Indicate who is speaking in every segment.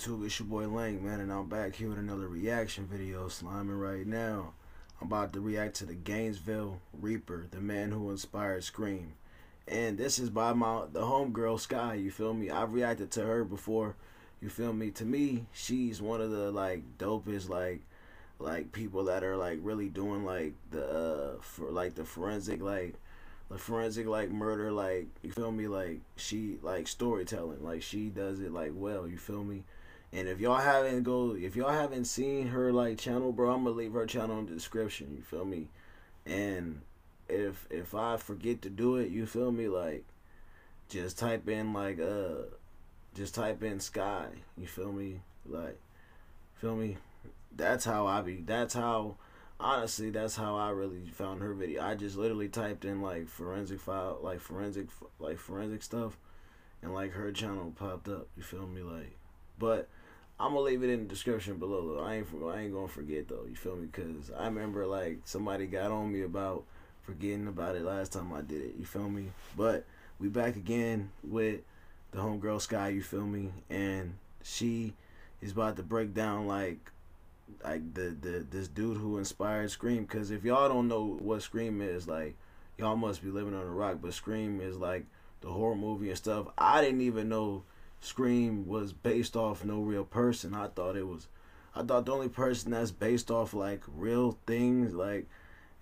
Speaker 1: YouTube? It's your boy Lang, man, and I'm back here with another reaction video, sliming right now. I'm about to react to the Gainesville Reaper, the man who inspired Scream. And this is by the homegirl Sky, you feel me? I've reacted to her before, you feel me? To me, she's one of the dopest people that are really doing the forensic murder, you feel me, she storytelling, she does it well, you feel me? And if y'all haven't seen her channel, bro, I'm gonna leave her channel in the description, you feel me? And if I forget to do it, you feel me, just type in Sky, you feel me? Honestly, that's how I really found her video. I just literally typed in forensic stuff, and her channel popped up, you feel me? But I'm gonna leave it in the description below though. I ain't gonna forget though, you feel me? Cause I remember somebody got on me about forgetting about it last time I did it, you feel me? But we back again with the homegirl Sky, you feel me? And she is about to break down this dude who inspired Scream. Cause if y'all don't know what Scream is, y'all must be living on a rock. But Scream is the horror movie and stuff. I didn't even know Scream was based off no real person. I thought the only person that's based off real things, and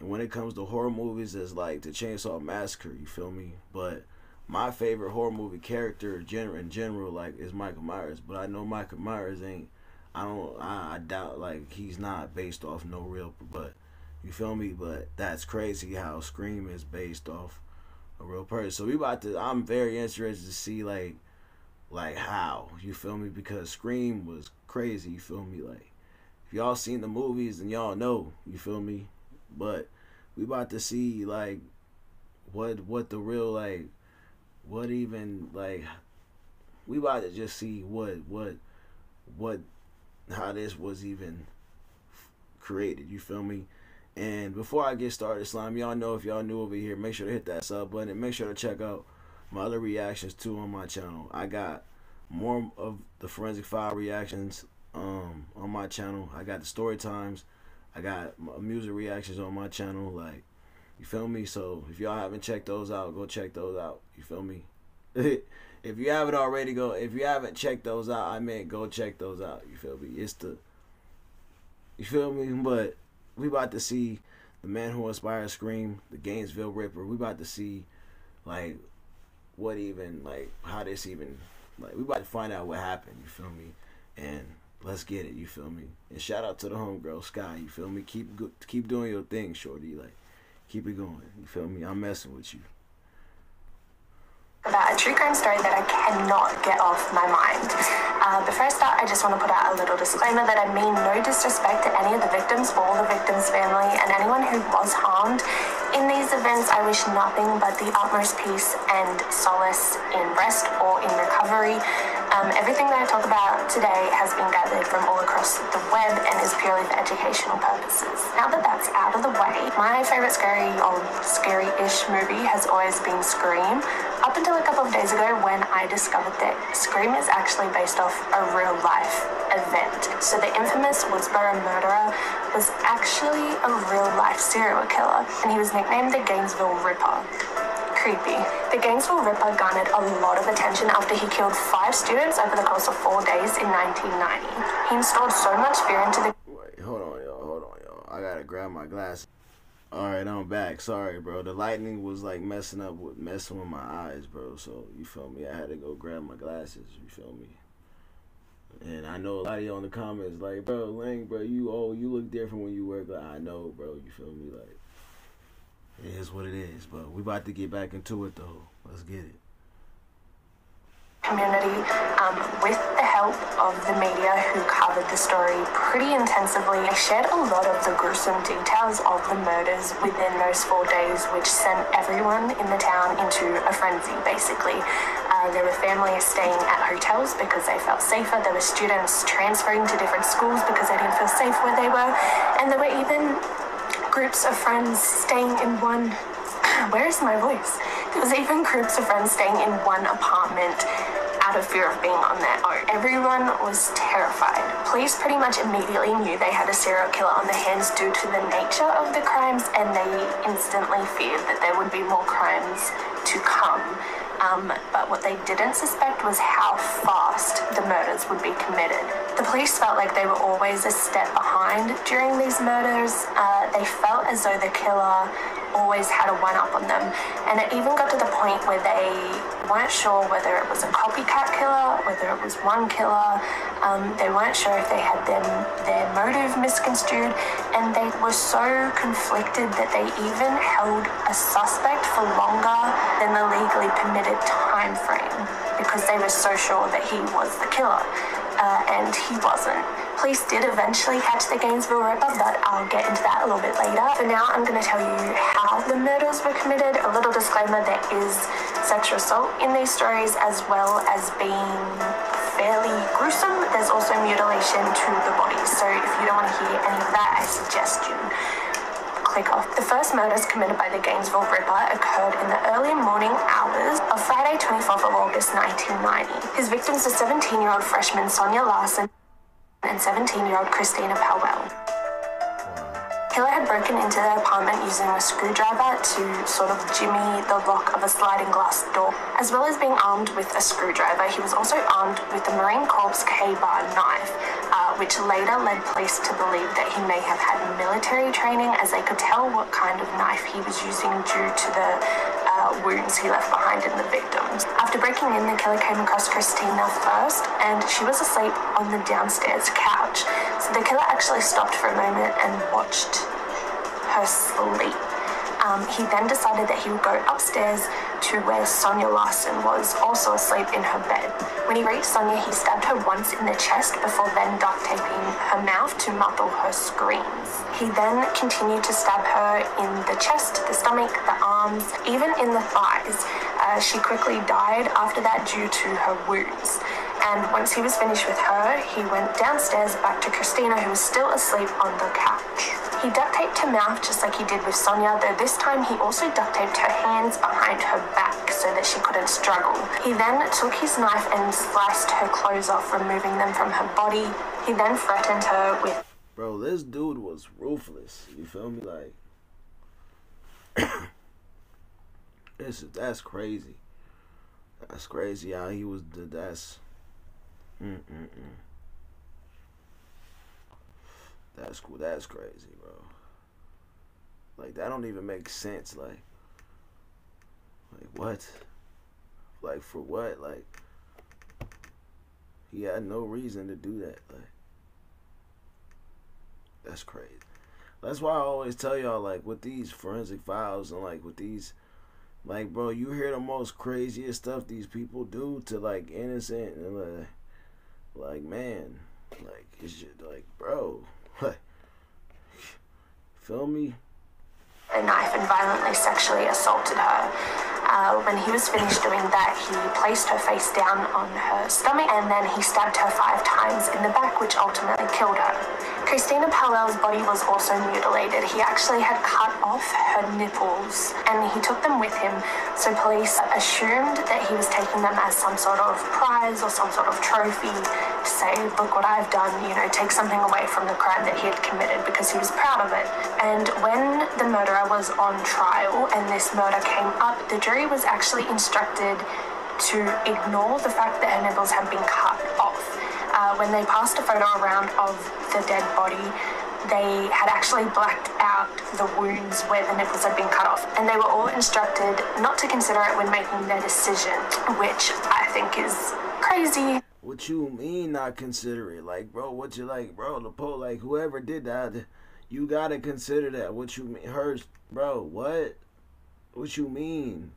Speaker 1: when it comes to horror movies, is the Chainsaw Massacre, you feel me? But my favorite horror movie character in general is Michael Myers. But I know Michael Myers ain't, I doubt he's not based off no real, but you feel me? But that's crazy how Scream is based off a real person. So I'm very interested to see how, you feel me? Because Scream was crazy, you feel me? If y'all seen the movies, then y'all know, you feel me? But we about to see what the real we about to just see how this was even created, you feel me? And before I get started, slime, y'all know, if y'all new over here, make sure to hit that sub button and make sure to check out my other reactions too on my channel. I got more of the Forensic File reactions on my channel. I got the story times, I got music reactions on my channel, you feel me? So if y'all haven't checked those out, go check those out, you feel me? If you haven't checked those out, I meant go check those out, you feel me? You feel me? But we about to see the man who inspired Scream, the Gainesville Ripper. We about to see what even, how this even, we about to find out what happened, you feel me? And let's get it, you feel me? And shout out to the homegirl Sky, you feel me? Keep doing your thing, shorty, keep it going, you feel me? I'm messing with you.
Speaker 2: About a true crime story that I cannot get off my mind. But first up, I just want to put out a little disclaimer that I mean no disrespect to any of the victims or the victim's family and anyone who was harmed. In these events, I wish nothing but the utmost peace and solace in rest or in recovery. Everything that I talk about today has been gathered from all across the web and is purely for educational purposes. Now that that's out of the way, my favorite scary-ish movie has always been Scream, up until a couple of days ago when I discovered that Scream is actually based off a real-life event. So the infamous Woodsboro murderer was actually a real-life serial killer, and he was nicknamed the Gainesville Ripper. Creepy. The Gainesville Ripper garnered a lot of attention after he killed 5 students over the course of 4 days in 1990. He instilled so much fear into the...
Speaker 1: Wait, hold on, y'all. I gotta grab my glasses. Alright, I'm back. Sorry, bro. The lightning was messing with my eyes, bro. So, you feel me? I had to go grab my glasses, you feel me? And I know a lot of y'all in the comments bro, Lang, bro, you look different when you wear glasses. I know, bro, you feel me? It is what it is, but we about to get back into it though. Let's get it.
Speaker 2: Community, with the help of the media who covered the story pretty intensively, they shared a lot of the gruesome details of the murders within those 4 days, which sent everyone in the town into a frenzy, basically. There were families staying at hotels because they felt safer. There were students transferring to different schools because they didn't feel safe where they were. And there were even groups of friends staying in one... Where is my voice? There was even groups of friends staying in one apartment out of fear of being on their own. Everyone was terrified. Police pretty much immediately knew they had a serial killer on their hands due to the nature of the crimes, and they instantly feared that there would be more crimes to come. But what they didn't suspect was how fast the murders would be committed. The police felt like they were always a step behind during these murders. They felt as though the killer always had a one-up on them, and it even got to the point where they weren't sure whether it was a copycat killer, whether it was one killer. They weren't sure if they had their motive misconstrued, and they were so conflicted that they even held a suspect for longer than the legally permitted time frame because they were so sure that he was the killer, and he wasn't. Police did eventually catch the Gainesville Ripper, but I'll get into that a little bit later. For now, I'm going to tell you how the murders were committed. A little disclaimer, there is sexual assault in these stories, as well as being fairly gruesome. There's also mutilation to the body, so if you don't want to hear any of that, I suggest you click off. The first murders committed by the Gainesville Ripper occurred in the early morning hours of Friday, 24th of August, 1990. His victims were 17-year-old freshman Sonia Larson and 17-year-old Christina Powell. Killer had broken into their apartment using a screwdriver to sort of jimmy the lock of a sliding glass door. As well as being armed with a screwdriver, he was also armed with a Marine Corps K-bar knife, which later led police to believe that he may have had military training, as they could tell what kind of knife he was using due to the wounds he left behind in the victims. After breaking in, the killer came across Christina first, and she was asleep on the downstairs couch. So the killer actually stopped for a moment and watched her sleep. He then decided that he would go upstairs to where Sonia Larson was, also asleep in her bed. When he reached Sonia, he stabbed her once in the chest before then duct taping her mouth to muffle her screams. He then continued to stab her in the chest, the stomach, the arms, even in the thighs. She quickly died after that due to her wounds. And once he was finished with her, he went downstairs back to Christina, who was still asleep on the couch. He duct taped her mouth just like he did with Sonia, though this time he also duct taped her hands behind her back so that she couldn't struggle. He then took his knife and sliced her clothes off, removing them from her body. He then threatened her with...
Speaker 1: Bro, this dude was ruthless. You feel me? Like, that's crazy. That's crazy how he was. That's cool. That's crazy, bro. Like, that don't even make sense. Like what? Like, for what? Like, he had no reason to do that. Like, that's crazy. That's why I always tell y'all, like, with these forensic files and, like, with these, like, bro, you hear the most craziest stuff these people do to, like, innocent and, like, man, like, it's just, like, bro, like, feel me?
Speaker 2: A knife and violently sexually assaulted her. When he was finished doing that, he placed her face down on her stomach, and then he stabbed her 5 times in the back, which ultimately killed her. Christina Powell's body was also mutilated. He actually had cut off her nipples, and he took them with him, so police assumed that he was taking them as some sort of prize or some sort of trophy to say, look what I've done, you know, take something away from the crime that he had committed, because he was proud of it. And when the murderer was on trial and this murder came up, the jury was actually instructed to ignore the fact that her nipples had been cut off. When they passed a photo around of the dead body, they had actually blacked out the wounds where the nipples had been cut off, and they were all instructed not to consider it when making their decision, which I think is crazy.
Speaker 1: What you mean not consider it? Like, bro, what you like, bro, like, whoever did that, you gotta consider that. What you mean? Hers, bro, what? What you mean?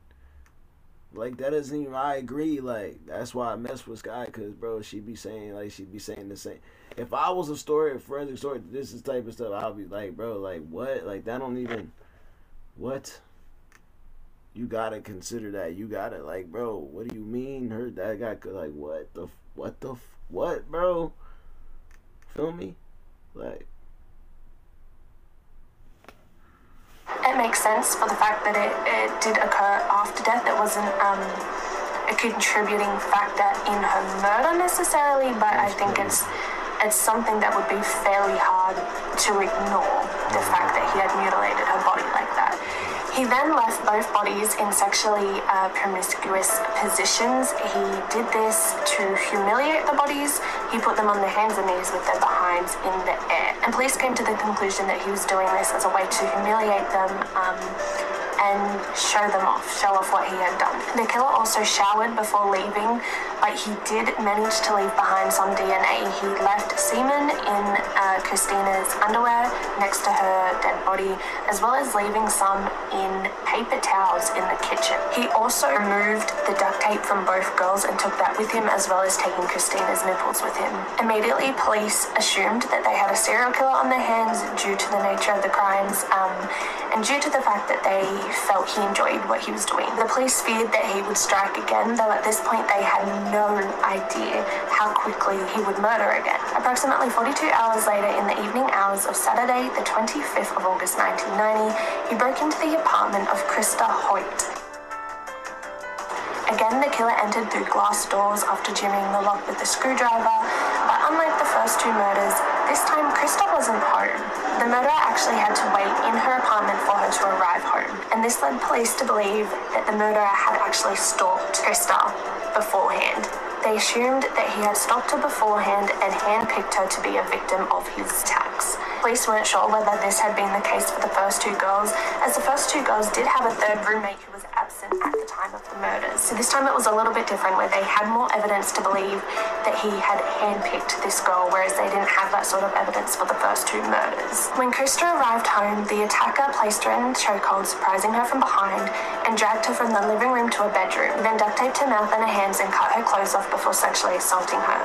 Speaker 1: Like, that doesn't even, I agree, like, that's why I mess with Sky, because, bro, she be saying the same. If I was a forensic story, this is type of stuff, I'll be like, bro, like, what? Like, that don't even, what? You gotta consider that. You gotta, like, bro, what do you mean? That guy could, like, what, bro? Feel me? Like,
Speaker 2: it makes sense for the fact that it did occur after death. It wasn't a contributing factor in her murder necessarily, but I think it's something that would be fairly hard to ignore, the fact that he had mutilated her body like that. He then left both bodies in sexually promiscuous positions. He did this to humiliate the bodies. He put them on their hands and knees with their behinds in the air. And police came to the conclusion that he was doing this as a way to humiliate them and show off what he had done. The killer also showered before leaving, but he did manage to leave behind some DNA. He left semen in Christina's underwear next to her dead body, as well as leaving some in paper towels in the kitchen. He also removed the duct tape from both girls and took that with him, as well as taking Christina's nipples with him. Immediately, police assumed that they had a serial killer on their hands due to the nature of the crimes, and due to the fact that they felt he enjoyed what he was doing. The police feared that he would strike again, though at this point they had no idea how quickly he would murder again. Approximately 42 hours later, in the evening hours of Saturday, the 25th of August 1990, he broke into the apartment of Krista Hoyt. Again, the killer entered through glass doors after jimmying the lock with a screwdriver, but unlike the first two murders, this time Krista wasn't home. The murderer actually had to wait in her apartment for her to arrive home, and this led police to believe that the murderer had actually stalked Krista beforehand. They assumed that he had stalked her beforehand and handpicked her to be a victim of his attacks. Police weren't sure whether this had been the case for the first two girls, as the first two girls did have a third roommate who was absent at the time of the murders. So this time it was a little bit different, where they had more evidence to believe that he had handpicked this girl, whereas they didn't have that sort of evidence for the first two murders. When Krista arrived home, the attacker placed her in chokehold, surprising her from behind, and dragged her from the living room to a bedroom, then duct taped her mouth and her hands and cut her clothes off before sexually assaulting her.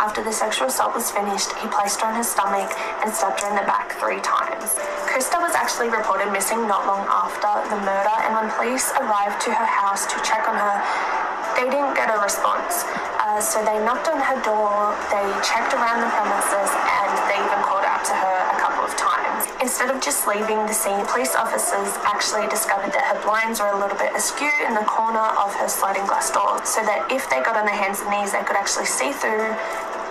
Speaker 2: After the sexual assault was finished, he placed her on her stomach and stabbed her in the back 3 times. Krista was actually reported missing not long after the murder, and when police arrived to her house to check on her, they didn't get a response. So they knocked on her door, they checked around the premises, and they even called out to her a couple of times. Instead of just leaving the scene, police officers actually discovered that her blinds were a little bit askew in the corner of her sliding glass door, so that if they got on their hands and knees, they could actually see through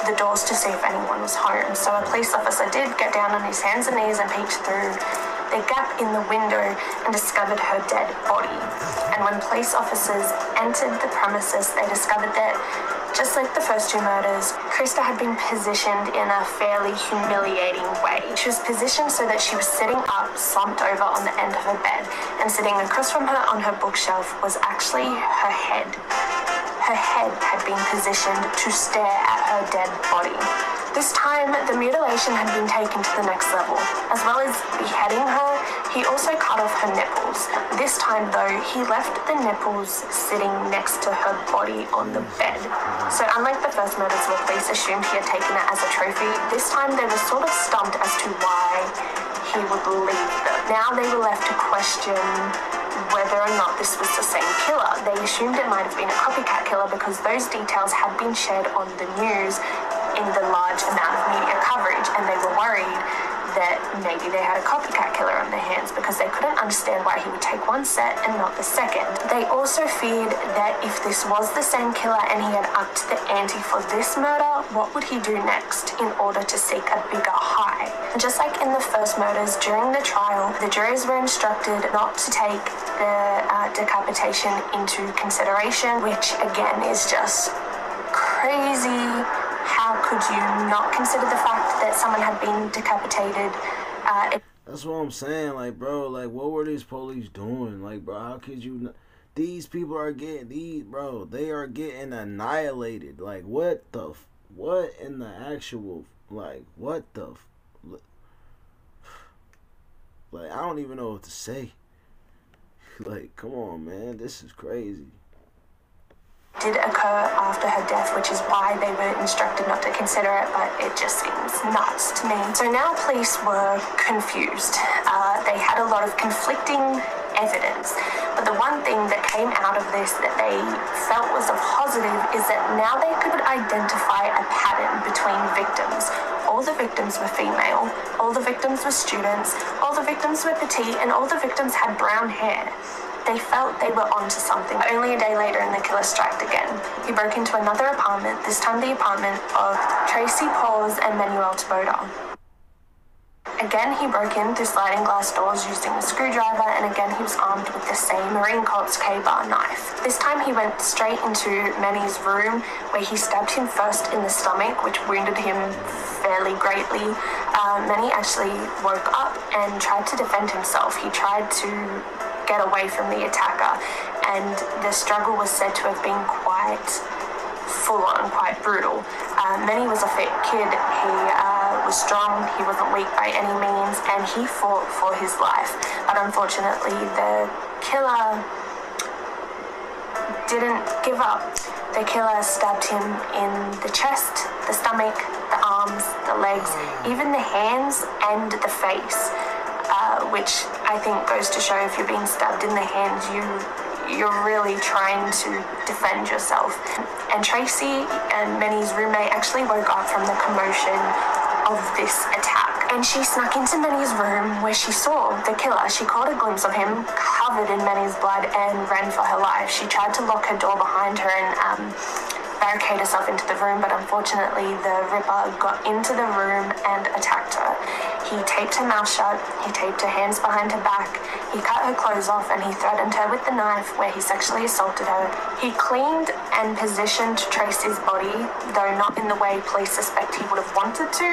Speaker 2: the doors to see if anyone was home. So a police officer did get down on his hands and knees and peeked through the gap in the window and discovered her dead body. And when police officers entered the premises, they discovered that, just like the first two murders, Krista had been positioned in a fairly humiliating way. She was positioned so that she was sitting up, slumped over on the end of her bed, and sitting across from her on her bookshelf was actually her head. Her head had been positioned to stare at her dead body. This time, the mutilation had been taken to the next level. As well as beheading her, he also cut off her nipples. This time, though, he left the nipples sitting next to her body on the bed. So unlike the first murders where police assumed he had taken it as a trophy, this time they were sort of stumped as to why he would leave them. Now they were left to question whether or not this was the same killer. They assumed it might have been a copycat killer because those details had been shared on the news in the large amount of media coverage, and they were worried that maybe they had a copycat killer on their hands because they couldn't understand why he would take one set and not the second. They also feared that if this was the same killer and he had upped the ante for this murder, what would he do next in order to seek a bigger high? Just like in the first murders, during the trial, the jurors were instructed not to take the decapitation into consideration, which again is just crazy. How could you not consider the fact that someone had been decapitated?
Speaker 1: That's what I'm saying. Like, bro, like, what were these police doing? Like, bro, how could you not? These people are getting, they are getting annihilated. Like, what in the actual, like, like, I don't even know what to say. Like, come on, man, this is crazy.
Speaker 2: Did occur after her death, which is why they were instructed not to consider it, but it just seems nuts to me. So now police were confused. They had a lot of conflicting evidence, but the one thing that came out of this that they felt was a positive is that now they could identify a pattern between victims. All the victims were female, all the victims were students, all the victims were petite, and all the victims had brown hair. They felt they were onto something. Only a day later, and the killer struck again. He broke into another apartment, this time the apartment of Tracy Pauls and Manuel Taboda. Again, he broke in through sliding glass doors using a screwdriver, and again he was armed with the same Marine Colts K-bar knife. This time he went straight into Manny's room, where he stabbed him first in the stomach, which wounded him fairly greatly. Manny actually woke up and tried to defend himself. He tried to get away from the attacker, and the struggle was said to have been quite full-on, quite brutal. Manny was a fit kid. He was strong, he wasn't weak by any means, and he fought for his life. But unfortunately, the killer didn't give up. The killer stabbed him in the chest, the stomach, the arms, the legs, even the hands and the face, which I think goes to show if you're being stabbed in the hands, you're really trying to defend yourself. And Tracy and Manny's roommate actually woke up from the commotion of this attack, and she snuck into Manny's room where she saw the killer. She caught a glimpse of him covered in Manny's blood and ran for her life. She tried to lock her door behind her and barricade herself into the room, but unfortunately the Ripper got into the room and attacked her. He taped her mouth shut, he taped her hands behind her back, he cut her clothes off, and he threatened her with the knife, where he sexually assaulted her. He cleaned and positioned Tracy's body, though not in the way police suspect he would have wanted to,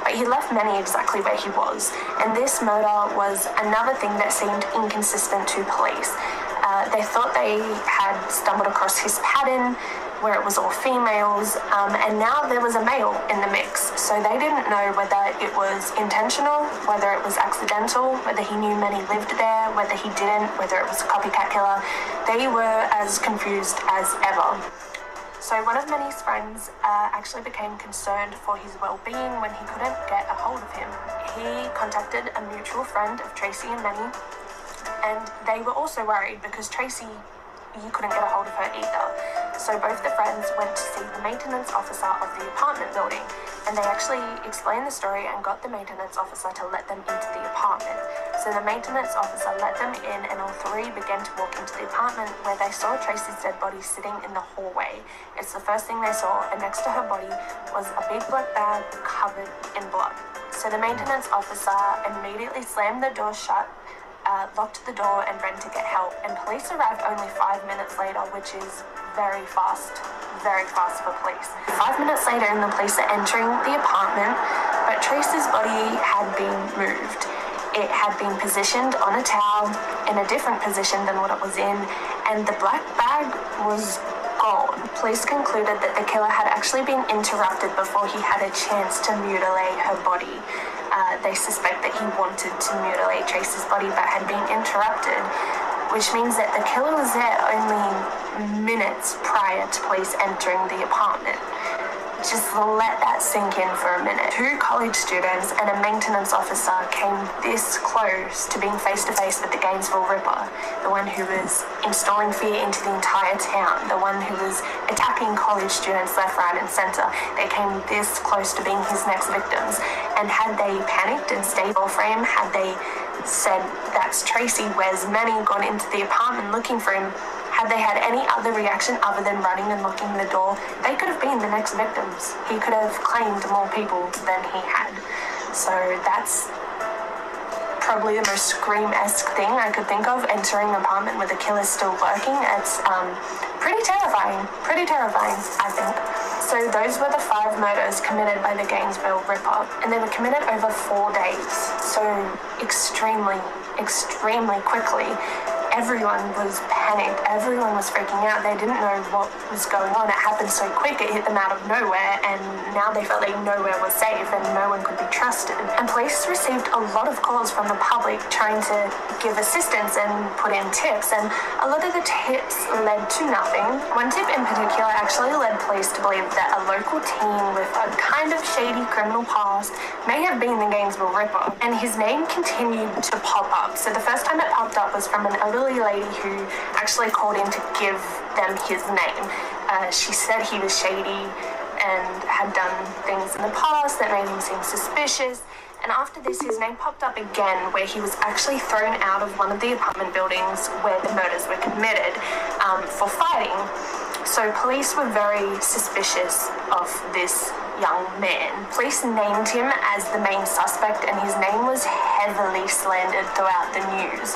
Speaker 2: but he left Manny exactly where he was. And this murder was another thing that seemed inconsistent to police. They thought they had stumbled across his pattern, where it was all females, and now there was a male in the mix. So they didn't know whether it was intentional, whether it was accidental, whether he knew Manny lived there, whether he didn't, whether it was a copycat killer. They were as confused as ever. So one of Manny's friends actually became concerned for his well-being when he couldn't get a hold of him. He contacted a mutual friend of Tracy and Manny, and they were also worried because Tracy, you couldn't get a hold of her either. So both the friends went to see the maintenance officer of the apartment building, and they actually explained the story and got the maintenance officer to let them into the apartment. So the maintenance officer let them in, and all three began to walk into the apartment, where they saw Tracy's dead body sitting in the hallway. It's the first thing they saw, and next to her body was a big black bag covered in blood. So the maintenance officer immediately slammed the door shut, locked the door, and ran to get help. And police arrived only 5 minutes later, which is very fast for police. 5 minutes later, and the police are entering the apartment, but Tracy's body had been moved. It had been positioned on a towel in a different position than what it was in, and the black bag was gone. Police concluded that the killer had actually been interrupted before he had a chance to mutilate her body. They suspect that he wanted to mutilate Tracy's body but had been interrupted, which means that the killer was there only minutes prior to police entering the apartment. Just let that sink in for a minute. 2 college students and a maintenance officer came this close to being face-to-face with the Gainesville Ripper, the one who was installing fear into the entire town, the one who was attacking college students left, right, and center. They came this close to being his next victims. And had they panicked and stayed off frame, had they said, "That's Tracy, where's Manny?" gone into the apartment looking for him, had they had any other reaction other than running and locking the door, they could have been the next victims. He could have claimed more people than he had. So that's probably the most Scream-esque thing I could think of, entering an apartment where the killer's still lurking. It's pretty terrifying, I think. So those were the 5 murders committed by the Gainesville Ripper, and they were committed over 4 days. So extremely quickly. Everyone was panicked. Everyone was freaking out. They didn't know what was going on. It happened so quick. It hit them out of nowhere, and now they felt like nowhere was safe and no one could be trusted. And police received a lot of calls from the public trying to give assistance and put in tips, and a lot of the tips led to nothing. One tip in particular actually led police to believe that a local teen with a kind of shady criminal past may have been the Gainesville Ripper, and his name continued to pop up. So the first time it popped up was from an elderly lady who actually called in to give them his name. She said he was shady. and had done things in the past that made him seem suspicious. And after this, his name popped up again, where he was actually thrown out of one of the apartment buildings where the murders were committed for fighting. So police were very suspicious of this young man. Police named him as the main suspect, and his name was heavily slandered throughout the news.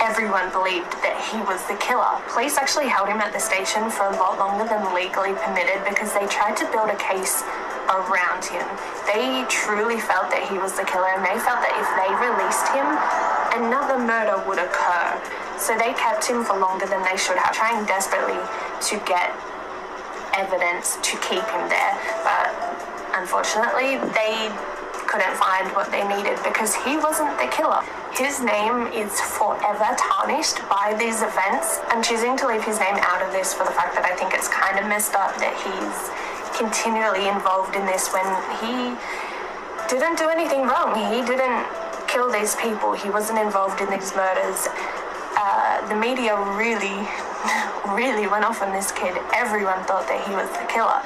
Speaker 2: Everyone believed that he was the killer. Police actually held him at the station for a lot longer than legally permitted because they tried to build a case around him. They truly felt that he was the killer, and they felt that if they released him, another murder would occur. So they kept him for longer than they should have, trying desperately to get evidence to keep him there. But unfortunately, they couldn't find what they needed because he wasn't the killer. His name is forever tarnished by these events. I'm choosing to leave his name out of this for the fact that I think it's kind of messed up that he's continually involved in this when he didn't do anything wrong. He didn't kill these people. He wasn't involved in these murders. The media really went off on this kid. Everyone thought that he was the killer.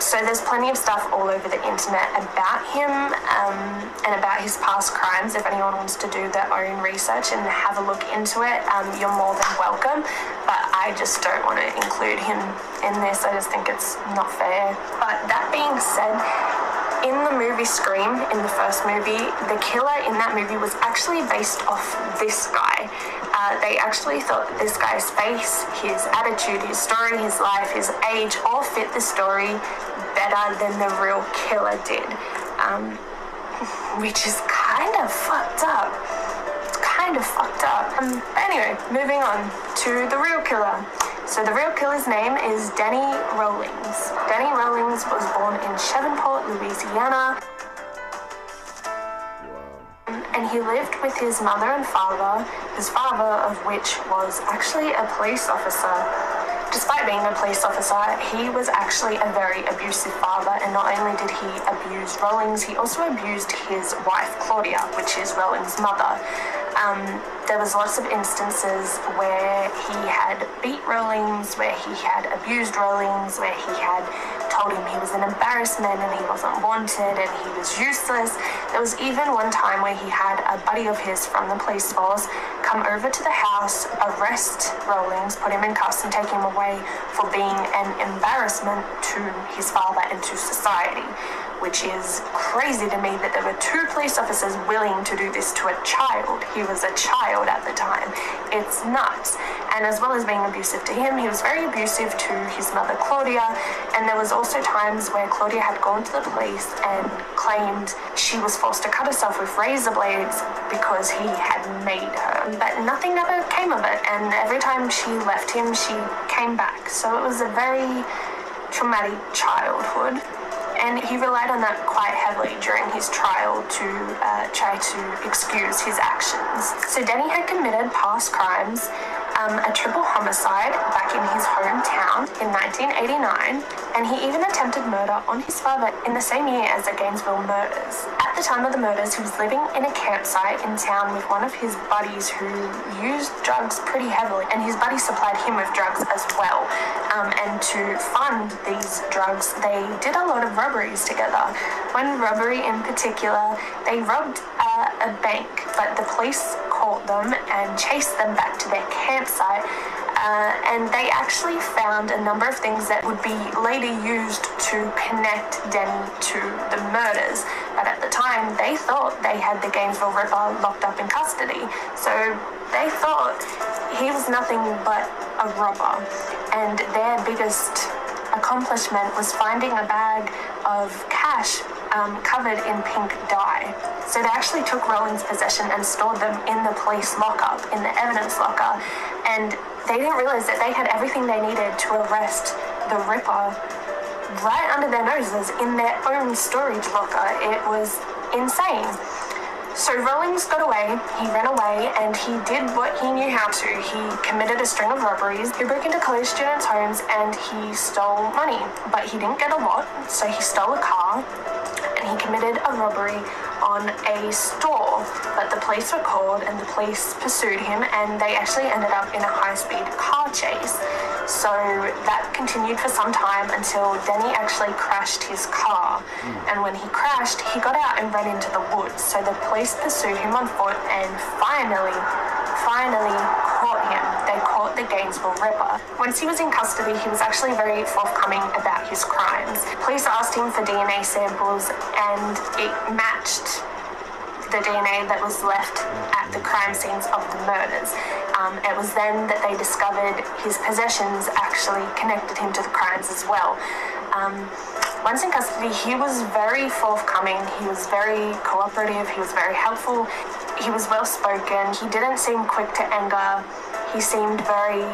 Speaker 2: So there's plenty of stuff all over the internet about him and about his past crimes. If anyone wants to do their own research and have a look into it, you're more than welcome. But I just don't want to include him in this. I just think it's not fair. But that being said, in the movie Scream, in the first movie, the killer in that movie was actually based off this guy. They actually thought that this guy's face, his attitude, his story, his life, his age, all fit the story better than the real killer did. Which is kind of fucked up. It's kind of fucked up. Anyway, moving on to the real killer. So the real killer's name is Danny Rawlings. Danny Rawlings was born in Shreveport, Louisiana. And he lived with his mother and father, his father of which was actually a police officer. Despite being a police officer, he was actually a very abusive father, and not only did he abuse Rawlings, he also abused his wife, Claudia, which is Rawlings' mother. There was lots of instances where he had beat Rawlings, where he had abused Rawlings, where he had told him he was an embarrassment and he wasn't wanted and he was useless. There was even one time where he had a buddy of his from the police force come over to the house, arrest Rawlings, put him in cuffs and take him away for being an embarrassment to his father and to society, which is crazy to me that there were two police officers willing to do this to a child. He was a child at the time. It's nuts. And as well as being abusive to him, he was very abusive to his mother, Claudia. And there was also times where Claudia had gone to the police and claimed she was forced to cut herself with razor blades because he had made her. But nothing ever came of it. And every time she left him, she came back. So it was a very traumatic childhood. And he relied on that quite heavily during his trial to try to excuse his actions. So Danny had committed past crimes, a triple homicide back in his hometown in 1989, and he even attempted murder on his father in the same year as the Gainesville murders. At the time of the murders, he was living in a campsite in town with one of his buddies who used drugs pretty heavily, and his buddy supplied him with drugs as well. And to fund these drugs, they did a lot of robberies together. One robbery in particular, they robbed a bank, but the police caught them and chased them back to their campsite. And they actually found a number of things that would be later used to connect Danny to the murders. But at the time, they thought they had the Gainesville Ripper locked up in custody. So they thought he was nothing but a robber. And their biggest accomplishment was finding a bag of cash covered in pink dye. So they actually took Rawlings' possession and stored them in the police lockup, in the evidence locker, and they didn't realize that they had everything they needed to arrest the Ripper right under their noses in their own storage locker. It was insane. So Rawlings got away, he ran away, and he did what he knew how to. He committed a string of robberies, he broke into college students' homes, and he stole money. But he didn't get a lot, so he stole a car, and he committed a robbery on a store. But the police were called and the police pursued him, and they actually ended up in a high-speed car chase. So that continued for some time until Denny actually crashed his car. And when he crashed, he got out and ran into the woods. So the police pursued him on foot and finally caught him. They caught the Gainesville Ripper. Once he was in custody, he was actually very forthcoming about his crimes. Police asked him for DNA samples, and it matched the DNA that was left at the crime scenes of the murders. It was then that they discovered his possessions actually connected him to the crimes as well. Once in custody, he was very forthcoming, he was very cooperative, he was very helpful, he was well spoken, he didn't seem quick to anger, he seemed very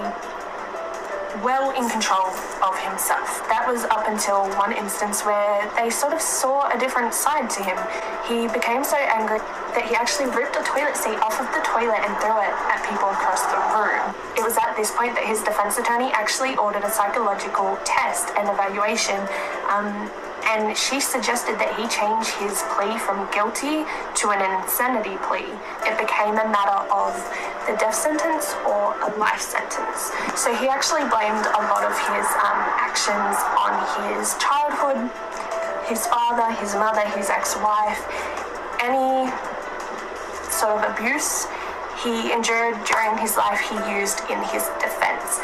Speaker 2: well in control of himself. That was up until one instance where they sort of saw a different side to him. He became so angry that he actually ripped a toilet seat off of the toilet and threw it at people across the room. It was at this point that his defense attorney actually ordered a psychological test and evaluation, and she suggested that he change his plea from guilty to an insanity plea. It became a matter of the death sentence or a life sentence. So he actually blamed a lot of his actions on his childhood, his father, his mother, his ex-wife, any sort of abuse he endured during his life he used in his defense.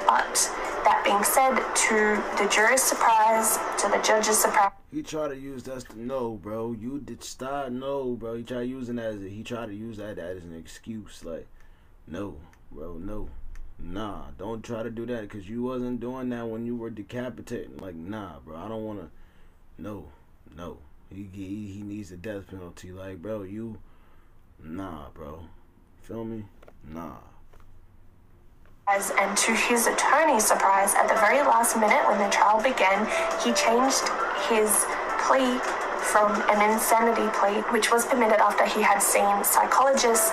Speaker 2: But that being said, to the jury's surprise, to the judge's surprise,
Speaker 1: he tried to use that. No, bro. You did stop. No, bro. He tried using that he tried to use that as an excuse. Like, no, bro. No, nah. Don't try to do that because you wasn't doing that when you were decapitating. Like, nah, bro. I don't want to. No. He needs a death penalty. Like, bro, nah, bro. Feel me? Nah.
Speaker 2: and to his attorney's surprise, at the very last minute when the trial began, he changed his plea from an insanity plea, which was permitted after he had seen psychologists.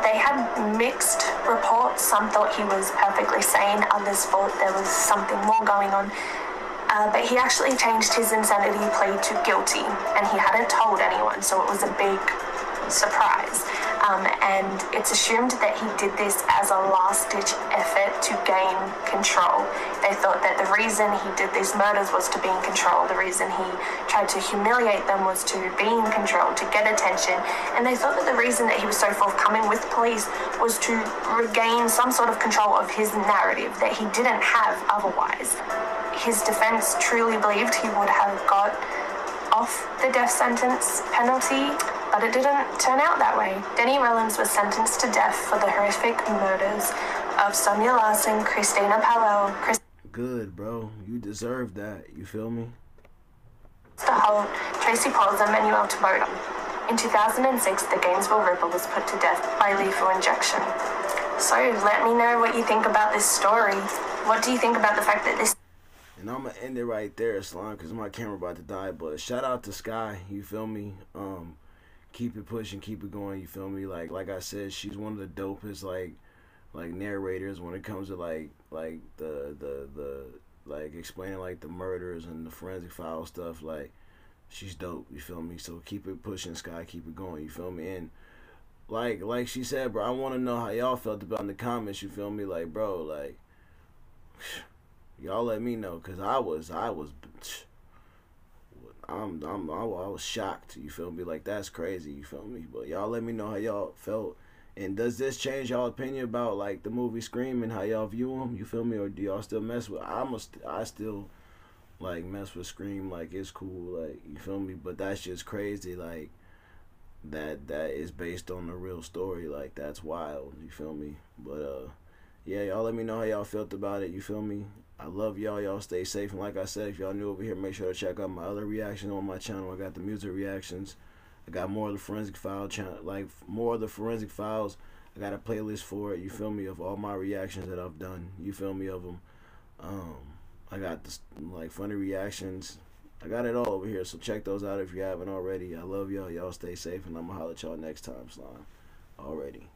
Speaker 2: They had mixed reports. Some thought he was perfectly sane, others thought there was something more going on. But he actually changed his insanity plea to guilty, and he hadn't told anyone, so it was a big surprise. And it's assumed that he did this as a last-ditch effort to gain control. They thought that the reason he did these murders was to be in control. The reason he tried to humiliate them was to be in control, to get attention. And they thought that the reason that he was so forthcoming with police was to regain some sort of control of his narrative that he didn't have otherwise. His defense truly believed he would have got off the death sentence penalty, but it didn't turn out that way. Denny Rollins was sentenced to death for the horrific murders of Sonia Larson, Christina Powell,
Speaker 1: Good, bro. You deserve that. You feel me?
Speaker 2: Krista Holt, Tracy Pauls, and Manuel Taboda. In 2006, the Gainesville Ripper was put to death by lethal injection. So let me know what you think about this story. What do you think about the fact that this...
Speaker 1: And I'm going to end it right there, Slime, because my camera about to die. But shout out to Sky, you feel me? Keep it pushing, keep it going, you feel me? Like I said, she's one of the dopest, like narrators when it comes to, like explaining, like, the murders and the forensic file stuff. Like, she's dope, you feel me? So keep it pushing, Sky, keep it going, you feel me? And, like she said, bro, I want to know how y'all felt about in the comments, you feel me? Like, bro, like... Y'all let me know, cause I was shocked. You feel me? Like, that's crazy. You feel me? But y'all let me know how y'all felt. And does this change y'all opinion about, like, the movie Scream and how y'all view them? You feel me? Or do y'all still mess with? I still like mess with Scream. Like, it's cool. Like, you feel me? But that's just crazy. Like, that is based on a real story. Like, that's wild. You feel me? But yeah, y'all let me know how y'all felt about it. You feel me? I love y'all. Y'all stay safe. And like I said, if y'all new over here, make sure to check out my other reactions on my channel. I got the music reactions. I got more of the forensic file channel, like more of the forensic files. I got a playlist for it. You feel me? Of all my reactions that I've done. You feel me? Of them. I got the, like, funny reactions. I got it all over here. So check those out if you haven't already. I love y'all. Y'all stay safe, and I'm gonna holler at y'all next time, Slime. Already.